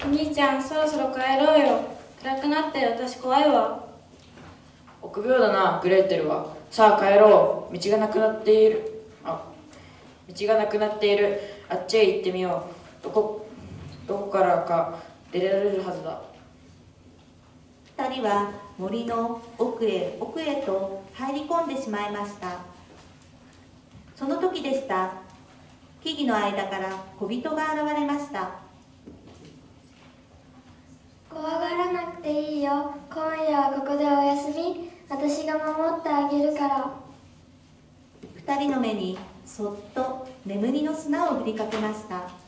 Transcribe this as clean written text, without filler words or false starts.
お兄ちゃん、そろそろ帰ろうよ。暗くなって私怖いわ。臆病だな、グレーテルは。さあ帰ろう。道がなくなっている。あっちへ行ってみよう。どこからか出られるはずだ。二人は森の奥へと入り込んでしまいました。その時でした。木々の間から小人が現れました。怖がらなくていいよ。今夜はここでお休み。私が守ってあげるから。二人の目にそっと眠りの砂を振りかけました。